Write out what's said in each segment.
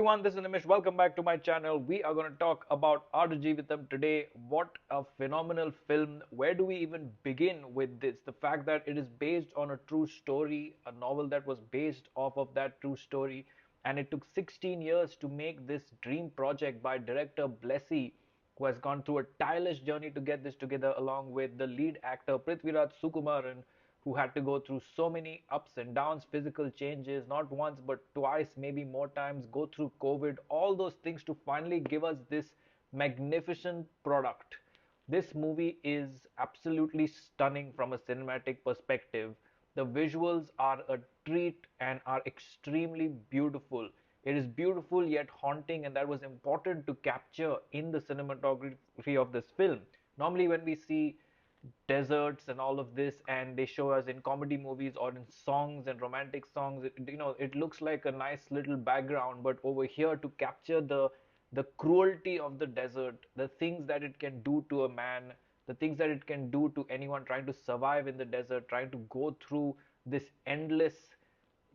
Everyone, this is Nimish. Welcome back to my channel. We are going to talk about Aadujeevitham today. What a phenomenal film. Where do we even begin with this? The fact that it is based on a true story, a novel that was based off of that true story, and it took 16 years to make this dream project by director Blessy, who has gone through a tireless journey to get this together, along with the lead actor Prithviraj Sukumaran, who had to go through so many ups and downs, physical changes, not once but twice, maybe more times, go through COVID, all those things to finally give us this magnificent product. This movie is absolutely stunning from a cinematic perspective. The visuals are a treat and are extremely beautiful. It is beautiful yet haunting, and that was important to capture in the cinematography of this film. Normally, when we see deserts and all of this and they show us in comedy movies or in songs and romantic songs, it looks like a nice little background, but over here to capture the cruelty of the desert, the things that it can do to a man, the things that it can do to anyone trying to survive in the desert, trying to go through this endless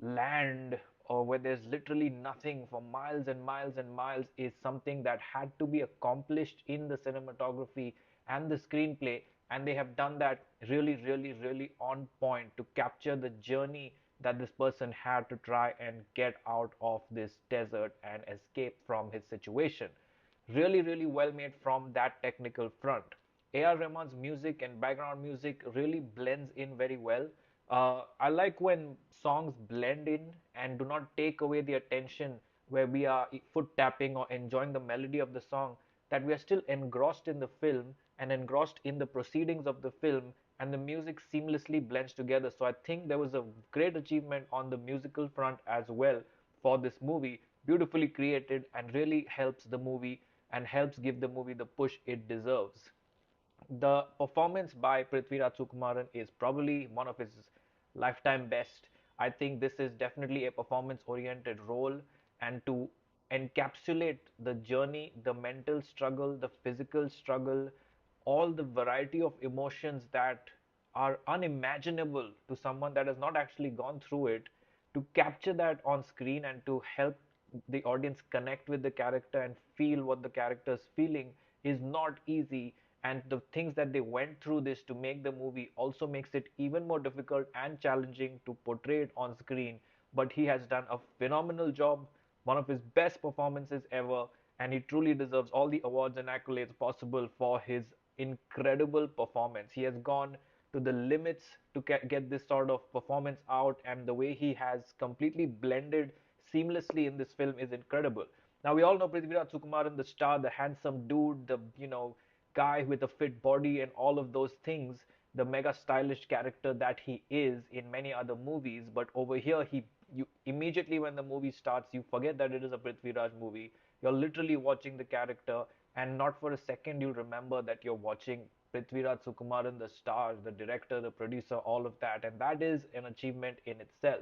land or where there's literally nothing for miles and miles and miles, is something that had to be accomplished in the cinematography and the screenplay, and they have done that really, really, really on point to capture the journey that this person had to try and get out of this desert and escape from his situation. Really, really well made from that technical front. A.R. Rahman's music and background music really blends in very well. I like when songs blend in and do not take away the attention, where we are foot tapping or enjoying the melody of the song, that we are still engrossed in the film and engrossed in the proceedings of the film, and the music seamlessly blends together. So I think there was a great achievement on the musical front as well for this movie. Beautifully created and really helps the movie and helps give the movie the push it deserves. The performance by Prithviraj Sukumaran is probably one of his lifetime best. I think this is definitely a performance oriented role, and to encapsulate the journey, the mental struggle, the physical struggle, all the variety of emotions that are unimaginable to someone that has not actually gone through it, to capture that on screen and to help the audience connect with the character and feel what the character is feeling is not easy. And the things that they went through this to make the movie also makes it even more difficult and challenging to portray it on screen. But he has done a phenomenal job, one of his best performances ever, and he truly deserves all the awards and accolades possible for his incredible performance. He has gone to the limits to get this sort of performance out, and the way he has completely blended seamlessly in this film is incredible. Now we all know Prithviraj Sukumaran, the star, the handsome dude, the guy with a fit body and all of those things, the mega stylish character that he is in many other movies. But over here, you immediately when the movie starts, you forget that it is a Prithviraj movie. You're literally watching the character, and not for a second you'll remember that you're watching Prithviraj Sukumaran, the star, the director, the producer, all of that, and that is an achievement in itself.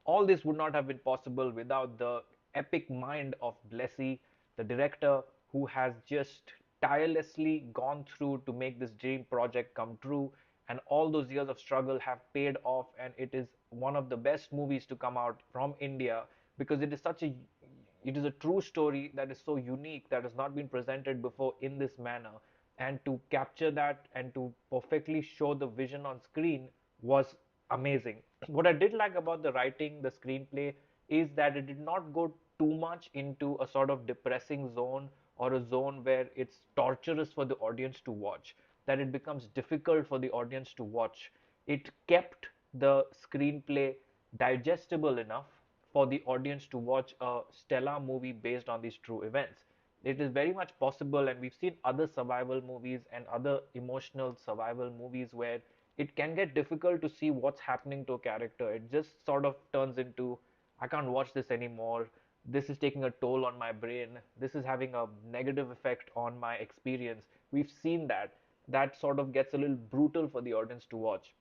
All this would not have been possible without the epic mind of Blessy, the director, who has just tirelessly gone through to make this dream project come true. And all those years of struggle have paid off, and it is one of the best movies to come out from India, because it is a true story that is so unique, that has not been presented before in this manner. And to capture that and to perfectly show the vision on screen was amazing. What I did like about the writing, the screenplay, is that it did not go too much into a sort of depressing zone, or a zone where it's torturous for the audience to watch, that it becomes difficult for the audience to watch. It kept the screenplay digestible enough for the audience to watch a stellar movie based on these true events. It is very much possible, and we've seen other survival movies and other emotional survival movies where it can get difficult to see what's happening to a character. It just sort of turns into, I can't watch this anymore. This is taking a toll on my brain. This is having a negative effect on my experience. We've seen that. That sort of gets a little brutal for the audience to watch.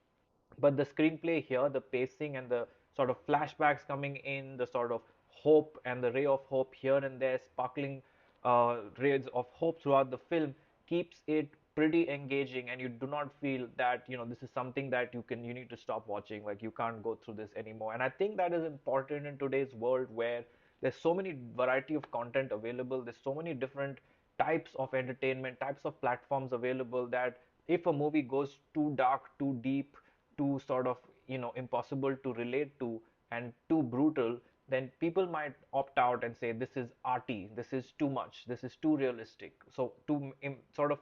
But the screenplay here, the pacing and the sort of flashbacks coming in, the sort of hope and the ray of hope here and there, sparkling rays of hope throughout the film, keeps it pretty engaging, and you do not feel that this is something that you need to stop watching, like you can't go through this anymore. And I think that is important in today's world, where There's so many variety of content available. There's so many different types of entertainment, types of platforms available, that if a movie goes too dark, too deep, too sort of, impossible to relate to and too brutal, then people might opt out and say this is arty, this is too much, this is too realistic. So to sort of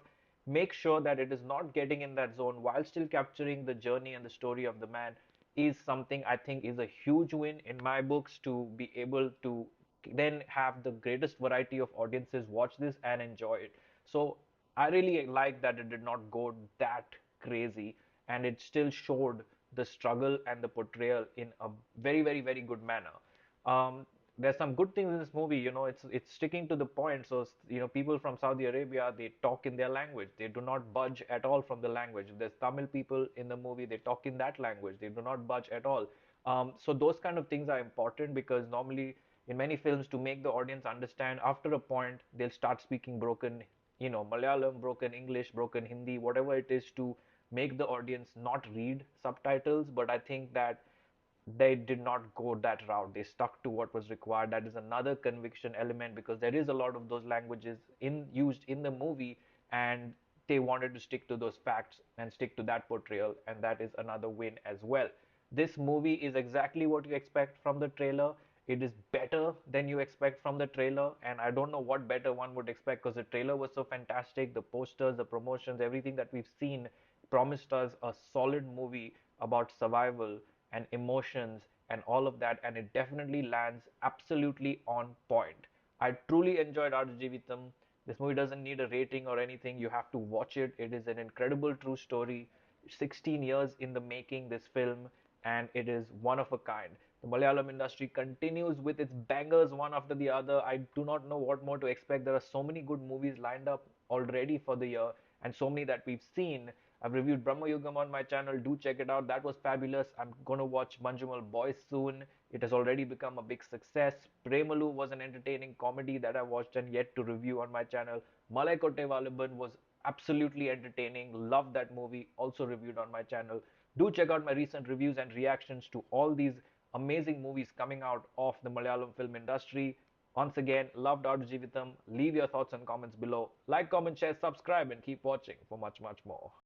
make sure that it is not getting in that zone while still capturing the journey and the story of the man is something I think is a huge win in my books, to be able to then have the greatest variety of audiences watch this and enjoy it. So I really like that it did not go that crazy, and it still showed the struggle and the portrayal in a very, very, very good manner. Um, there's some good things in this movie. It's sticking to the point. So people from Saudi Arabia, they talk in their language. They do not budge at all from the language. If there's Tamil people in the movie, they talk in that language. They do not budge at all. So those kind of things are important, because normally in many films, to make the audience understand, after a point they'll start speaking broken, Malayalam, broken English, broken Hindi, whatever it is, to make the audience not read subtitles. But I think that they did not go that route. They stuck to what was required. That is another conviction element, because there is a lot of those languages in used in the movie, and they wanted to stick to those facts and stick to that portrayal, and that is another win as well. This movie is exactly what you expect from the trailer. It is better than you expect from the trailer, and I don't know what better one would expect, because the trailer was so fantastic. The posters, the promotions, everything that we've seen promised us a solid movie about survival and emotions and all of that, and it definitely lands absolutely on point. I truly enjoyed Aadujeevitham. This movie doesn't need a rating or anything. You have to watch it. It is an incredible true story. 16 years in the making, this film, and it is one of a kind. The Malayalam industry continues with its bangers one after the other. I do not know what more to expect. There are so many good movies lined up already for the year, and so many that we've seen. I've reviewed Brahma Yugam on my channel. Do check it out. That was fabulous. I'm going to watch Manjumal Boys soon. It has already become a big success. Premalu was an entertaining comedy that I watched and yet to review on my channel. Malai Kotte Valiban was absolutely entertaining. Love that movie. Also reviewed on my channel. Do check out my recent reviews and reactions to all these amazing movies coming out of the Malayalam film industry. Once again, loved Aadujeevitham. Leave your thoughts and comments below. Like, comment, share, subscribe, and keep watching for much, much more.